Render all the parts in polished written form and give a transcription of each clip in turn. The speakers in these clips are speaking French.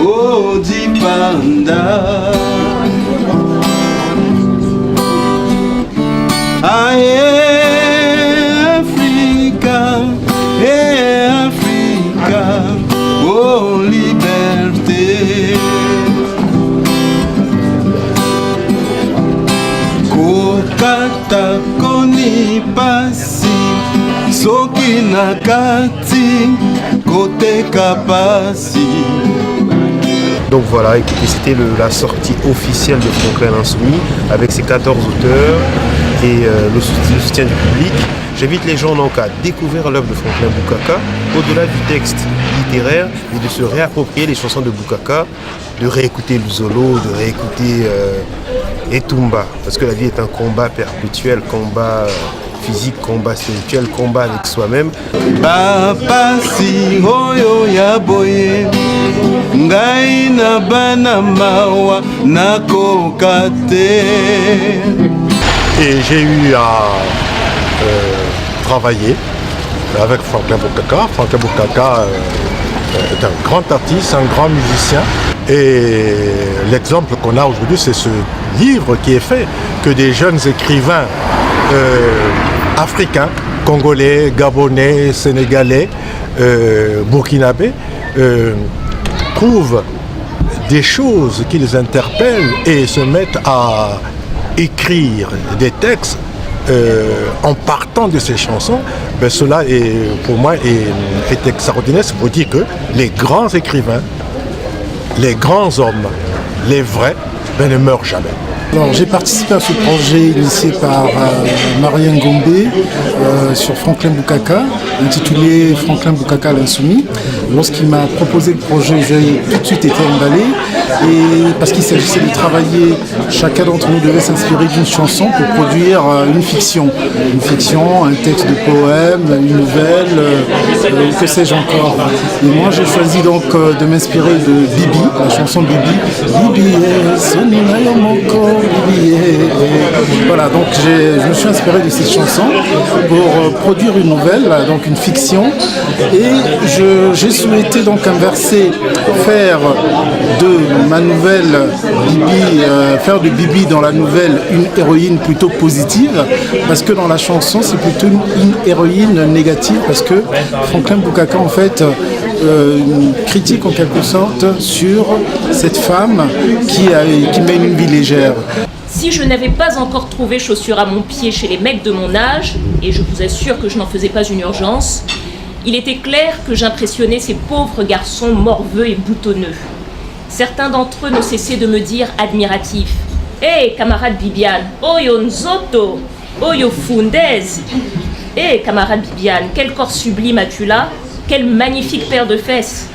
oh dipanda. Aye Africa, oh liberté. Kokata koni pasi, soki nakati, kote kapasi. Donc voilà, écoutez, c'était la sortie officielle de Franklin Insoumis avec ses 14 auteurs et le soutien du public. J'invite les gens donc à découvrir l'œuvre de Franklin Bukaka, au-delà du texte littéraire, et de se réapproprier les chansons de Bukaka, de réécouter Luzolo, de réécouter Etumba, parce que la vie est un combat perpétuel, combat physique, combat spirituel, combat avec soi-même. Bapasi oyo ya boye, ngai na bana mawa nakoka te. Et j'ai eu à travailler avec Franklin Bukaka. Franklin Bukaka est un grand artiste, un grand musicien. Et l'exemple qu'on a aujourd'hui, c'est ce livre qui est fait, que des jeunes écrivains africains, congolais, gabonais, sénégalais, burkinabés, trouvent des choses qui les interpellent et se mettent à écrire des textes en partant de ces chansons. Ben cela pour moi est extraordinaire. C'est pour dire que les grands écrivains, les grands hommes, les vrais, ben, ne meurent jamais. Alors, j'ai participé à ce projet initié par Marien Gombe sur Franklin Bukaka, intitulé Franklin Bukaka l'Insoumis. Lorsqu'il m'a proposé le projet, j'ai tout de suite été emballé. Et parce qu'il s'agissait de travailler, chacun d'entre nous devait s'inspirer d'une chanson pour produire une fiction. Une fiction, un texte de poème, une nouvelle, que sais-je encore. Et moi, j'ai choisi donc de m'inspirer de Bibi, la chanson Bibi. Bibi, Sonina Yomoko. Voilà, donc je me suis inspiré de cette chanson pour produire une nouvelle, donc une fiction, et j'ai souhaité donc inverser, faire de ma nouvelle Bibi, faire de Bibi dans la nouvelle une héroïne plutôt positive, parce que dans la chanson c'est plutôt une héroïne négative, parce que Franklin Bukaka en fait critique en quelque sorte sur cette femme qui mène une vie légère. Si je n'avais pas encore trouvé chaussures à mon pied chez les mecs de mon âge, et je vous assure que je n'en faisais pas une urgence, il était clair que j'impressionnais ces pauvres garçons morveux et boutonneux. Certains d'entre eux ne cessaient de me dire admiratifs: « Hé, camarade Bibiane, oyo nzoto, oyo fundez. Hé, camarade Bibiane, quel corps sublime as-tu là? Quelle magnifique paire de fesses. »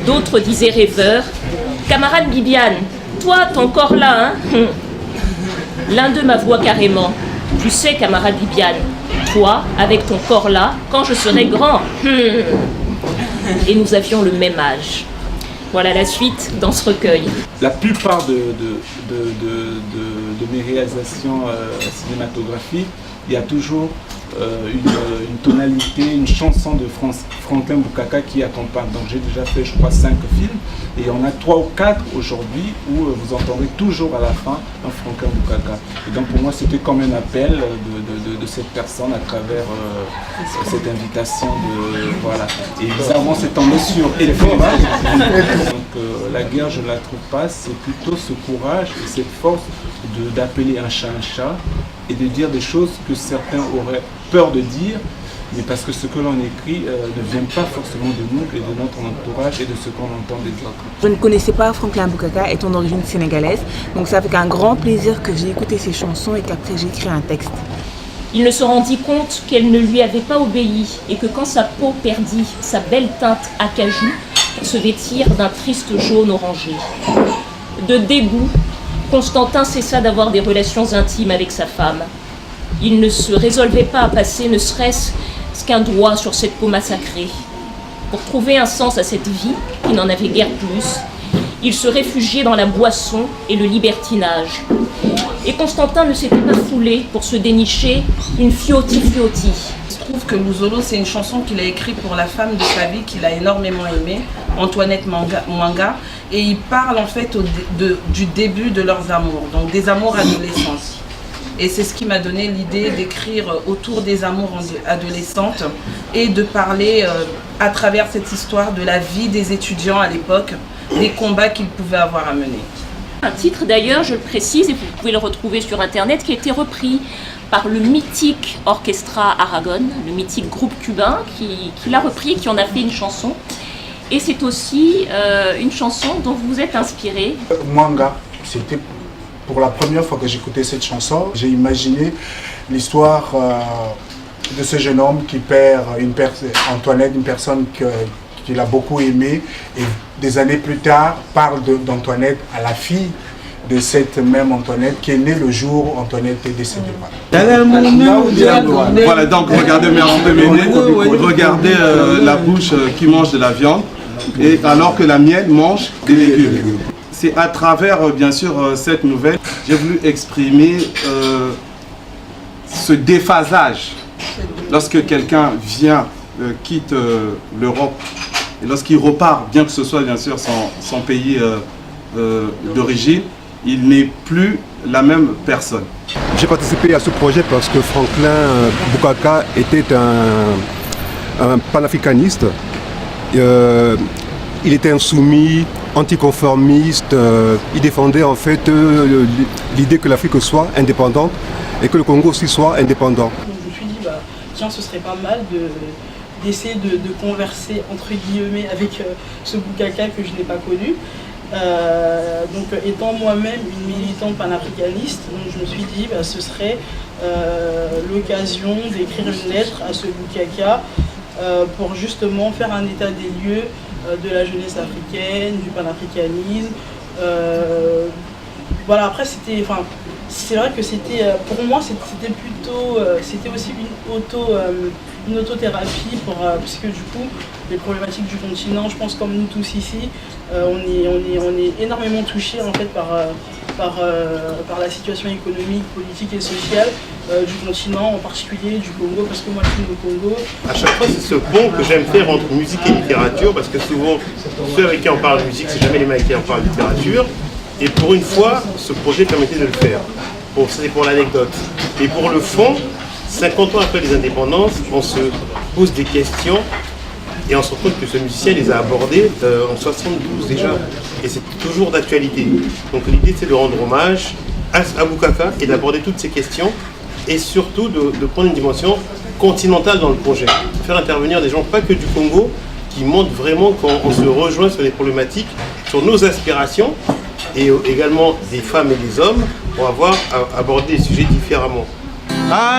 D'autres disaient rêveurs: « Camarade Bibiane, toi, ton corps là, hein ?» L'un d'eux m'avoua carrément: « Tu sais, camarade Bibiane, toi, avec ton corps là, quand je serai grand. » Et nous avions le même âge. Voilà la suite dans ce recueil. La plupart de mes réalisations cinématographiques, il y a toujours une tonalité, une chanson de Franklin Bukaka qui accompagne. Donc j'ai déjà fait, je crois, 5 films, et il y en a 3 ou 4 aujourd'hui où vous entendrez toujours à la fin un Franklin Bukaka. Et donc pour moi c'était comme un appel de cette personne à travers cette invitation voilà. Et bizarrement c'est tombé sur Elphaba. Donc la guerre, je ne la trouve pas, c'est plutôt ce courage et cette force d'appeler un chat, et de dire des choses que certains auraient peur de dire, mais parce que ce que l'on écrit ne vient pas forcément de nous et de notre entourage et de ce qu'on entend des autres. Je ne connaissais pas Franklin Bukaka étant d'origine sénégalaise, donc c'est avec un grand plaisir que j'ai écouté ses chansons et qu'après j'ai écrit un texte. Il ne se rendit compte qu'elle ne lui avait pas obéi et que quand sa peau perdit sa belle teinte acajou, se vêtir d'un triste jaune orangé. De dégoût, Constantin cessa d'avoir des relations intimes avec sa femme. Il ne se résolvait pas à passer ne serait-ce qu'un doigt sur cette peau massacrée. Pour trouver un sens à cette vie, qui n'en avait guère plus, Il se réfugiait dans la boisson et le libertinage. Et Constantin ne s'était pas foulé pour se dénicher une fioti-fioti. Je trouve que Luzolo, c'est une chanson qu'il a écrite pour la femme de sa vie qu'il a énormément aimée, Antoinette Mwanga, et il parle en fait du début de leurs amours, donc des amours adolescents. Et c'est ce qui m'a donné l'idée d'écrire autour des amours adolescentes et de parler à travers cette histoire de la vie des étudiants à l'époque, des combats qu'ils pouvaient avoir à mener. Un titre d'ailleurs, je le précise, et vous pouvez le retrouver sur internet, qui a été repris par le mythique Orchestra Aragon, le mythique groupe cubain qui l'a repris et qui en a fait une chanson. Et c'est aussi une chanson dont vous vous êtes inspiré. Mwanga, c'était pour la première fois que j'écoutais cette chanson. J'ai imaginé l'histoire de ce jeune homme qui perd Antoinette, une personne qu'il a beaucoup aimée, et des années plus tard parle d'Antoinette à la fille de cette même Antoinette qui est née le jour où Antoinette est décédée. Voilà, donc regardez regardez la bouche qui mange de la viande, et alors que la mienne mange des légumes. C'est à travers, bien sûr, cette nouvelle, j'ai voulu exprimer ce déphasage. Lorsque quelqu'un vient, quitte l'Europe, et lorsqu'il repart, bien que ce soit bien sûr son pays d'origine, il n'est plus la même personne. J'ai participé à ce projet parce que Franklin Bukaka était un panafricaniste. Il était insoumis, anticonformiste. Il défendait en fait l'idée que l'Afrique soit indépendante et que le Congo aussi soit indépendant. Donc je me suis dit, tiens, ce serait pas mal d'essayer de converser entre guillemets avec ce Bukaka que je n'ai pas connu. Donc étant moi-même une militante panafricaniste, donc je me suis dit ce serait l'occasion d'écrire une lettre à ce Bukaka pour justement faire un état des lieux de la jeunesse africaine, du panafricanisme. Voilà, après c'est vrai que c'était, pour moi c'était plutôt, c'était aussi une autothérapie puisque du coup les problématiques du continent, je pense comme nous tous ici, on est énormément touchés en fait par la situation économique, politique et sociale du continent, en particulier du Congo, parce que moi je suis au Congo. À chaque fois, c'est ce pont que j'aime faire entre musique et littérature, parce que souvent, ceux avec qui on parle musique, c'est jamais les mecs avec qui on parle littérature. Et pour une fois, ce projet permettait de le faire. Bon, c'est pour l'anecdote. Et pour le fond, 50 ans après les indépendances, on se pose des questions et on se rend compte que ce musicien les a abordées en 72 déjà. Et c'est toujours d'actualité. Donc l'idée, c'est de rendre hommage à Bukaka et d'aborder toutes ces questions et surtout de prendre une dimension continentale dans le projet. Faire intervenir des gens, pas que du Congo, qui montrent vraiment qu'on se rejoint sur les problématiques, sur nos aspirations, et également des femmes et des hommes, pour avoir abordé les sujets différemment. Africa,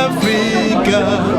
Africa.